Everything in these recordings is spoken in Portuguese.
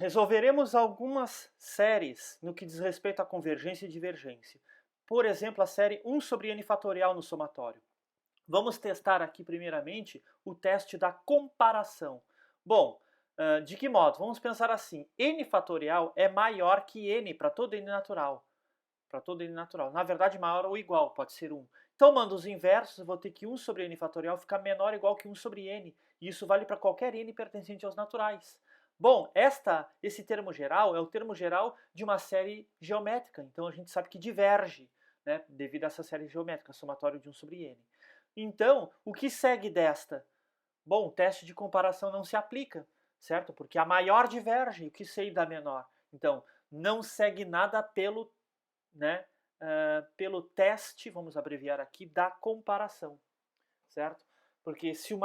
Resolveremos algumas séries no que diz respeito à convergência e divergência. Por exemplo, a série 1 sobre n fatorial no somatório. Vamos testar aqui primeiramente o teste da comparação. Bom, de que modo? Vamos pensar assim, n fatorial é maior que n para todo n natural. Para todo n natural. Na verdade, maior ou igual, pode ser 1. Então, mando os inversos, eu vou ter que 1 sobre n fatorial ficar menor ou igual que 1 sobre n. E isso vale para qualquer n pertencente aos naturais. Bom, esse termo geral é o termo geral de uma série geométrica. Então, a gente sabe que diverge, né, devido a essa série geométrica, somatório de 1 sobre n. Então, o que segue desta? Bom, o teste de comparação não se aplica, certo? Porque a maior diverge, o que segue da menor? Então, não segue nada pelo pelo teste, vamos abreviar aqui, da comparação, certo? Porque se o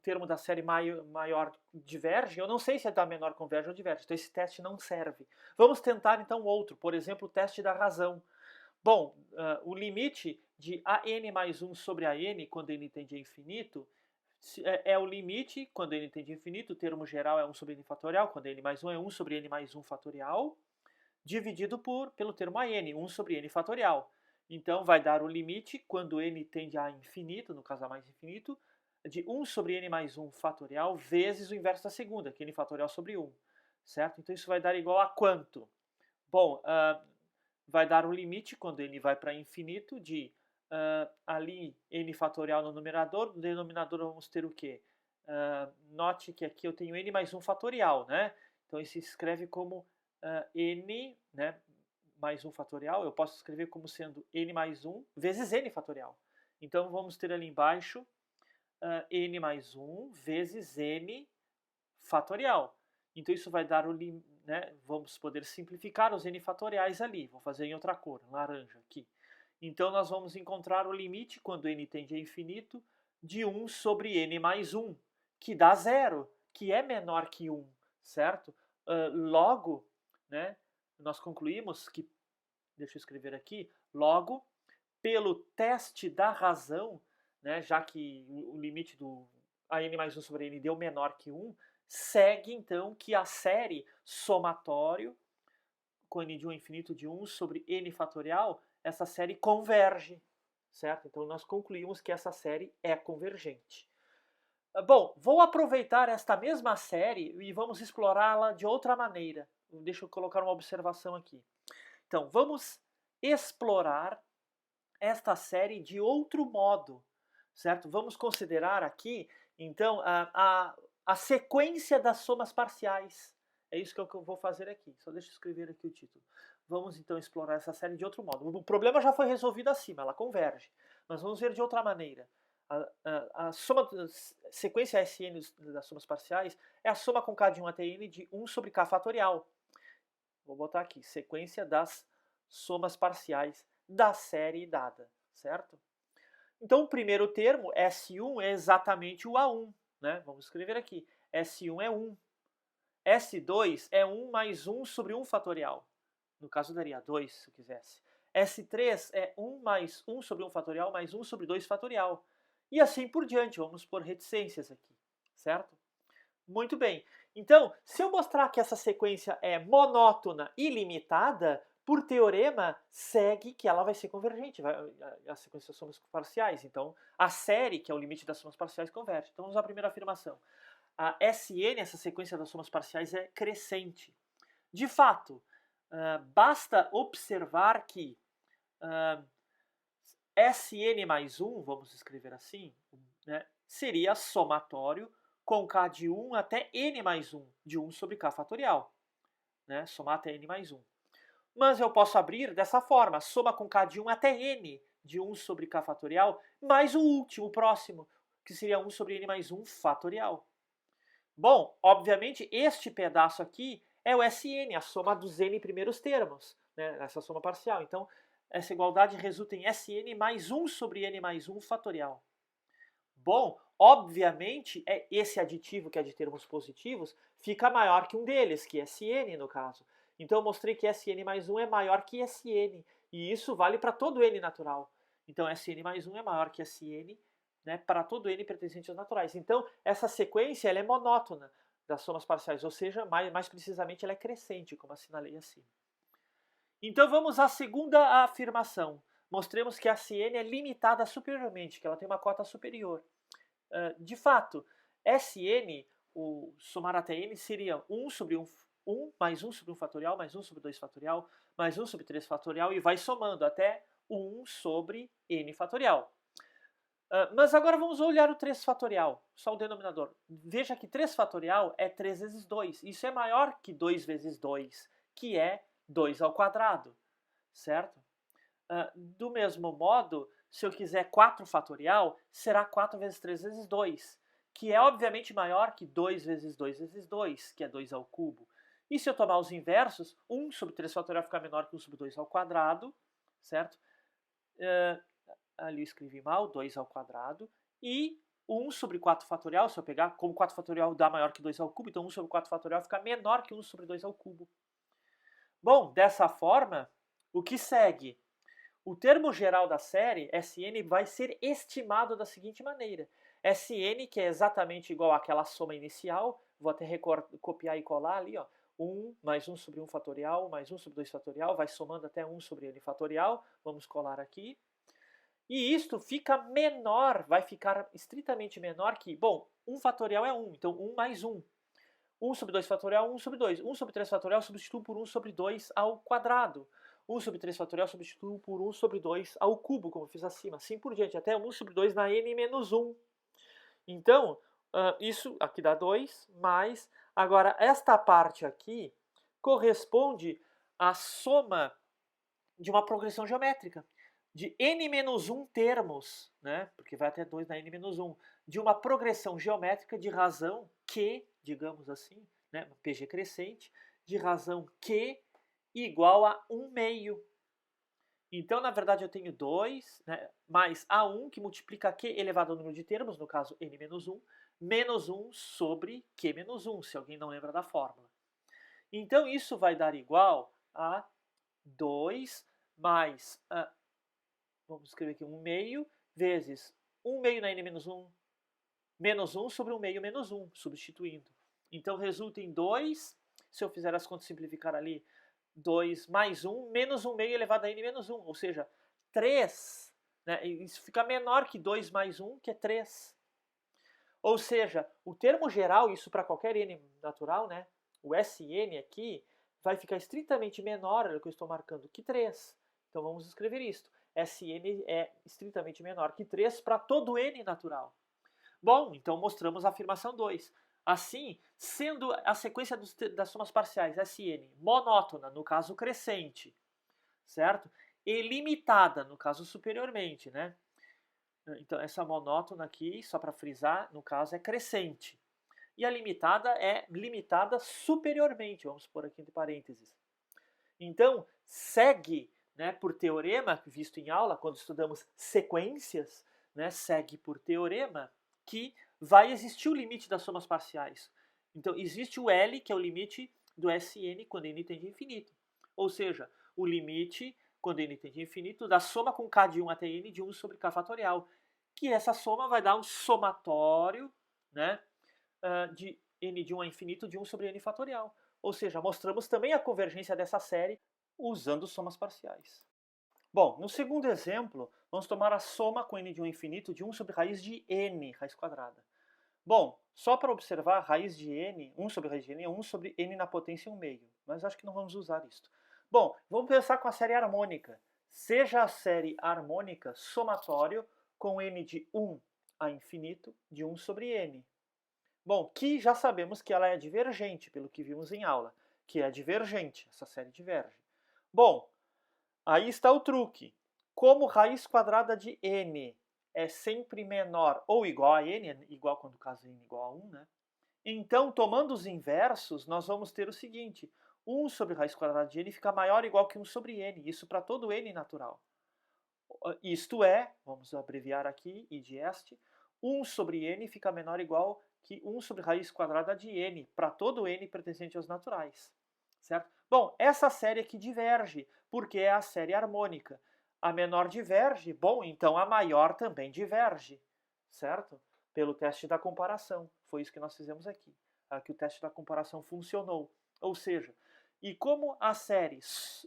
termo da série maior diverge, eu não sei se a da menor converge ou diverge, então esse teste não serve. Vamos tentar então outro, por exemplo, o teste da razão. Bom, o limite de an mais 1 sobre an, quando n tende a infinito, é o limite, quando n tende a infinito, o termo geral é 1 sobre n fatorial, quando n mais 1 é 1 sobre n mais 1 fatorial, dividido pelo termo an, 1 sobre n fatorial. Então, vai dar o limite, quando n tende a infinito, no caso a mais infinito, de 1 sobre n mais 1 fatorial vezes o inverso da segunda, que é n fatorial sobre 1. Certo? Então, isso vai dar igual a quanto? Bom, vai dar o limite, quando n vai para infinito, de ali n fatorial no numerador, no denominador vamos ter o quê? Note que aqui eu tenho n mais 1 fatorial, né? Então, isso se escreve como n, né, mais 1 fatorial, eu posso escrever como sendo n mais 1 vezes n fatorial. Então, vamos ter ali embaixo n mais 1 vezes n fatorial. Então, isso vai dar vamos poder simplificar os n fatoriais ali. Vou fazer em outra cor, laranja aqui. Então, nós vamos encontrar o limite, quando n tende a infinito, de 1 sobre n mais 1, que dá 0, que é menor que 1, certo? Logo, né, nós concluímos que, deixa eu escrever aqui, logo, pelo teste da razão, né, já que o limite do an mais 1 sobre n deu menor que 1, segue então que a série somatório com n de 1 infinito de 1 sobre n fatorial, essa série converge, certo? Então nós concluímos que essa série é convergente. Bom, vou aproveitar esta mesma série e vamos explorá-la de outra maneira. Deixa eu colocar uma observação aqui. Então, vamos explorar esta série de outro modo, certo? Vamos considerar aqui, então, a sequência das somas parciais. É isso que eu vou fazer aqui. Só deixa eu escrever aqui o título. Vamos, então, explorar essa série de outro modo. O problema já foi resolvido acima, ela converge. Mas vamos ver de outra maneira. A sequência SN das somas parciais é a soma com K de 1 até N de 1 sobre K fatorial. Vou botar aqui, sequência das somas parciais da série dada, certo? Então, o primeiro termo, S1, é exatamente o A1, né? Vamos escrever aqui. S1 é 1. S2 é 1 mais 1 sobre 1 fatorial. No caso, daria 2, se eu quisesse. S3 é 1 mais 1 sobre 1 fatorial mais 1 sobre 2 fatorial. E assim por diante, vamos por reticências aqui, certo? Muito bem. Então, se eu mostrar que essa sequência é monótona e limitada, por teorema, segue que ela vai ser convergente, a sequência das somas parciais. Então, a série, que é o limite das somas parciais, converge. Então, vamos à primeira afirmação. A Sn, essa sequência das somas parciais, é crescente. De fato, basta observar que Sn mais 1, vamos escrever assim, né, seria somatório com K de 1 até N mais 1, de 1 sobre K fatorial. Né, somar até N mais 1. Mas eu posso abrir dessa forma, soma com K de 1 até N, de 1 sobre K fatorial, mais o último, o próximo, que seria 1 sobre N mais 1 fatorial. Bom, obviamente, este pedaço aqui é o Sn, a soma dos N primeiros termos, né, essa soma parcial. Então, essa igualdade resulta em Sn mais 1 sobre N mais 1 fatorial. Bom, obviamente, esse aditivo, que é de termos positivos, fica maior que um deles, que é Sn no caso. Então eu mostrei que Sn mais 1 é maior que Sn, e isso vale para todo N natural. Então Sn mais 1 é maior que Sn, né, para todo N pertencente aos naturais. Então essa sequência ela é monótona. das somas parciais, ou seja, mais precisamente ela é crescente, como assinalei acima. Então vamos à segunda afirmação. Mostremos que a Sn é limitada superiormente, que ela tem uma cota superior. De fato, Sn, o somar até n, seria 1 sobre 1, mais 1 sobre 1 fatorial, mais 1 sobre 2 fatorial, mais 1 sobre 3 fatorial, e vai somando até 1 sobre n fatorial. Mas agora vamos olhar o 3 fatorial, só o denominador. Veja que 3 fatorial é 3 vezes 2. Isso é maior que 2 vezes 2, que é 2 ao quadrado, certo? Do mesmo modo, se eu quiser 4 fatorial, será 4 vezes 3 vezes 2, que é obviamente maior que 2 vezes 2 vezes 2, que é 2 ao cubo. E se eu tomar os inversos, 1 sobre 3 fatorial fica menor que 1 sobre 2 ao quadrado, certo? Ali eu escrevi mal, 2 ao quadrado, e 1 sobre 4 fatorial, se eu pegar, como 4 fatorial dá maior que 2 ao cubo, então 1 sobre 4 fatorial fica menor que 1 sobre 2 ao cubo. Bom, dessa forma, o que segue? O termo geral da série, Sn, vai ser estimado da seguinte maneira. Sn, que é exatamente igual àquela soma inicial, vou até copiar e colar ali, ó, 1 mais 1 sobre 1 fatorial, mais 1 sobre 2 fatorial, vai somando até 1 sobre n fatorial, vamos colar aqui. E isto fica menor, vai ficar estritamente menor que, bom, 1 fatorial é 1, então 1 mais 1. 1 sobre 2 fatorial, 1 sobre 2. 1 sobre 3 fatorial substituo por 1 sobre 2 ao quadrado. 1 sobre 3 fatorial substituo por 1 sobre 2 ao cubo, como eu fiz acima. Assim por diante, até 1 sobre 2 na n menos 1. Então, isso aqui dá 2, mais... Agora, esta parte aqui corresponde à soma de uma progressão geométrica. De n menos 1 termos, né? Porque vai até 2 na n menos 1. De uma progressão geométrica de razão Q, digamos assim, né? PG crescente, de razão Q igual a 1 meio. Então, na verdade, eu tenho 2, né, mais A1, que multiplica Q elevado ao número de termos, no caso n menos 1, menos 1 sobre Q menos 1, se alguém não lembra da fórmula. Então, isso vai dar igual a 2 mais, vamos escrever aqui, 1 meio, vezes 1 meio na n menos 1, menos 1 sobre 1 meio menos 1, substituindo. Então, resulta em 2, se eu fizer as contas simplificar ali, 2 mais 1, menos 1 meio elevado a n menos 1, ou seja, 3, né? Isso fica menor que 2 mais 1, que é 3. Ou seja, o termo geral, isso para qualquer n natural, né? O Sn aqui vai ficar estritamente menor, olha o que eu estou marcando, que 3. Então vamos escrever isto. Sn é estritamente menor que 3 para todo n natural. Bom, então mostramos a afirmação 2. Assim, sendo a sequência das somas parciais Sn monótona, no caso crescente, certo? E limitada, no caso superiormente, né? Então, essa monótona aqui, só para frisar, no caso é crescente. E a limitada é limitada superiormente, vamos pôr aqui entre parênteses. Então, segue, né, por teorema, visto em aula, quando estudamos sequências, né, segue por teorema que vai existir o limite das somas parciais. Então, existe o L, que é o limite do Sn quando n tende a infinito. Ou seja, o limite, quando n tende a infinito, da soma com k de 1 até n de 1 sobre k fatorial. Que essa soma vai dar um somatório, né, de n de 1 a infinito de 1 sobre n fatorial. Ou seja, mostramos também a convergência dessa série usando somas parciais. Bom, no segundo exemplo, vamos tomar a soma com n de 1 a infinito de 1 sobre raiz de n, raiz quadrada. Bom, só para observar, raiz de n, 1 sobre raiz de n é 1 sobre n na potência 1 meio, mas acho que não vamos usar isto. Bom, vamos pensar com a série harmônica. Seja a série harmônica somatório com n de 1 a infinito de 1 sobre n. Bom, que já sabemos que ela é divergente, pelo que vimos em aula, que é divergente, essa série diverge. Bom, aí está o truque. Como raiz quadrada de n é sempre menor ou igual a n, igual quando o caso é n igual a 1, né? Então, tomando os inversos, nós vamos ter o seguinte: 1 sobre raiz quadrada de n fica maior ou igual que 1 sobre n, isso para todo n natural. Isto é, vamos abreviar aqui, I de este, 1 sobre n fica menor ou igual que 1 sobre raiz quadrada de n, para todo n pertencente aos naturais. Certo? Bom, essa série aqui diverge, porque é a série harmônica. A menor diverge, bom, então a maior também diverge, certo? Pelo teste da comparação, foi isso que nós fizemos aqui. que o teste da comparação funcionou. Ou seja, e como a série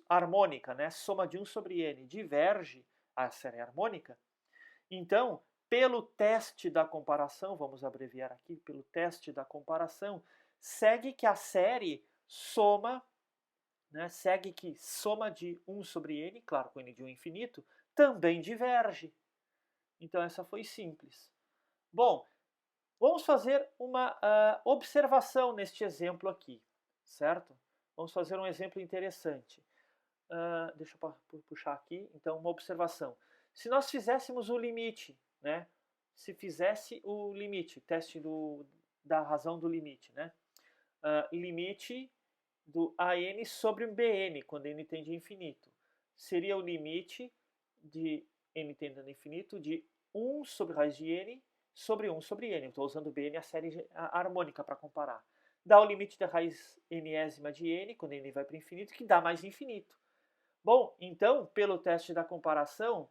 harmônica, né, soma de 1 sobre n, diverge a série harmônica, então, pelo teste da comparação, vamos abreviar aqui, pelo teste da comparação, segue que a série soma, né, segue que soma de 1 sobre n, claro, com n de 1 infinito, também diverge. Então, essa foi simples. Bom, vamos fazer uma observação neste exemplo aqui, certo? Vamos fazer um exemplo interessante. Deixa eu puxar aqui, então, uma observação. Se nós fizéssemos o limite, né? Se fizesse o limite, teste da razão do limite, né? Limite do AN sobre um BN, quando n tende a infinito. Seria o limite de n tendendo a infinito de 1 sobre raiz de n sobre 1 sobre n. Estou usando BN, a série harmônica, para comparar. Dá o limite da raiz nésima de n, quando n vai para o infinito, que dá mais infinito. Bom, então, pelo teste da comparação,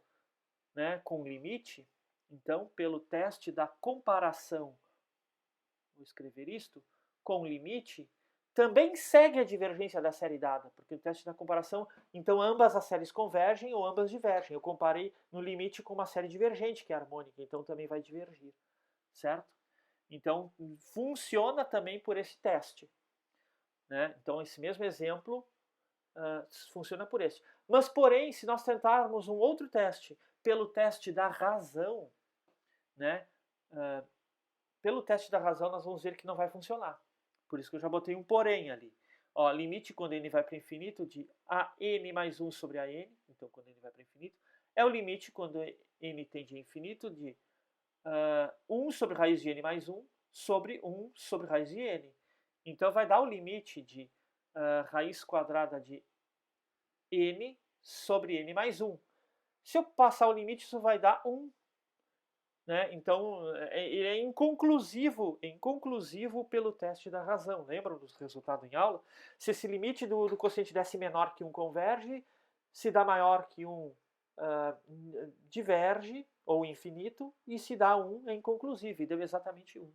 né, com limite, então, pelo teste da comparação, vou escrever isto, com limite, também segue a divergência da série dada, porque o teste da comparação, então ambas as séries convergem ou ambas divergem. Eu comparei no limite com uma série divergente, que é harmônica, então também vai divergir, certo? Então, funciona também por esse teste, né? Então, esse mesmo exemplo funciona por esse. Mas, porém, se nós tentarmos um outro teste, pelo teste da razão, né? Pelo teste da razão, nós vamos ver que não vai funcionar. Por isso que eu já botei um porém ali. Ó, limite quando n vai para o infinito de AN mais 1 sobre AN, então quando n vai para o infinito, é o limite quando n tende a infinito de 1 sobre raiz de n mais 1 sobre 1 sobre raiz de n. Então vai dar o limite de raiz quadrada de n sobre n mais 1. Se eu passar o limite, isso vai dar 1. Né? Então, ele é inconclusivo pelo teste da razão. Lembram dos resultados em aula? Se esse limite do quociente de S menor que 1 converge, se dá maior que 1 diverge, ou infinito, e se dá 1 é inconclusivo, e deu exatamente 1.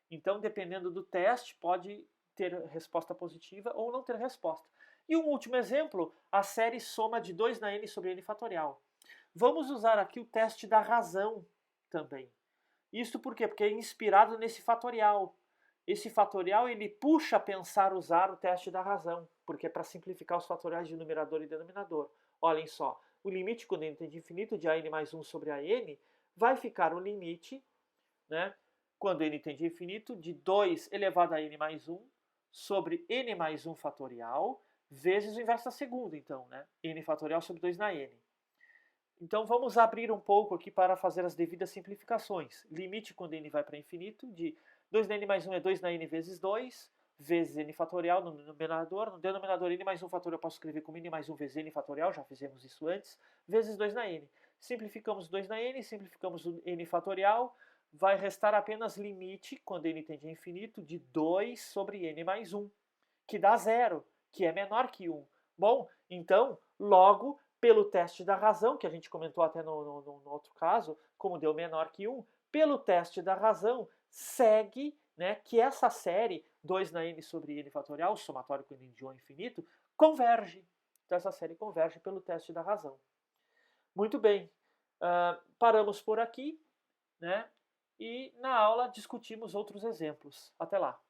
Então, dependendo do teste, pode ter resposta positiva ou não ter resposta. E um último exemplo, a série soma de 2 na n sobre n fatorial. Vamos usar aqui o teste da razão também. Isso por quê? Porque é inspirado nesse fatorial. Esse fatorial ele puxa a pensar usar o teste da razão, porque é para simplificar os fatoriais de numerador e denominador. Olhem só, o limite quando n tende a infinito de AN mais 1 sobre AN vai ficar o limite, né, quando n tende a infinito, de 2 elevado a n mais 1 sobre n mais 1 fatorial, vezes o inverso da segunda, então, né, n fatorial sobre 2 na n. Então vamos abrir um pouco aqui para fazer as devidas simplificações. Limite quando n vai para infinito de 2 na n mais 1 é 2 na n vezes 2, vezes n fatorial no numerador. No denominador, n mais 1 fatorial eu posso escrever como n mais 1 vezes n fatorial, já fizemos isso antes, vezes 2 na n. Simplificamos 2 na n, simplificamos o n fatorial, vai restar apenas limite, quando n tende a infinito, de 2 sobre n mais 1, que dá 0, que é menor que 1. Bom, então, logo, pelo teste da razão, que a gente comentou até no outro caso, como deu menor que 1, pelo teste da razão, segue, né, que essa série 2 na n sobre n fatorial, somatório com n de 1 ao infinito, converge. Então essa série converge pelo teste da razão. Muito bem, paramos por aqui, né, e na aula discutimos outros exemplos. Até lá!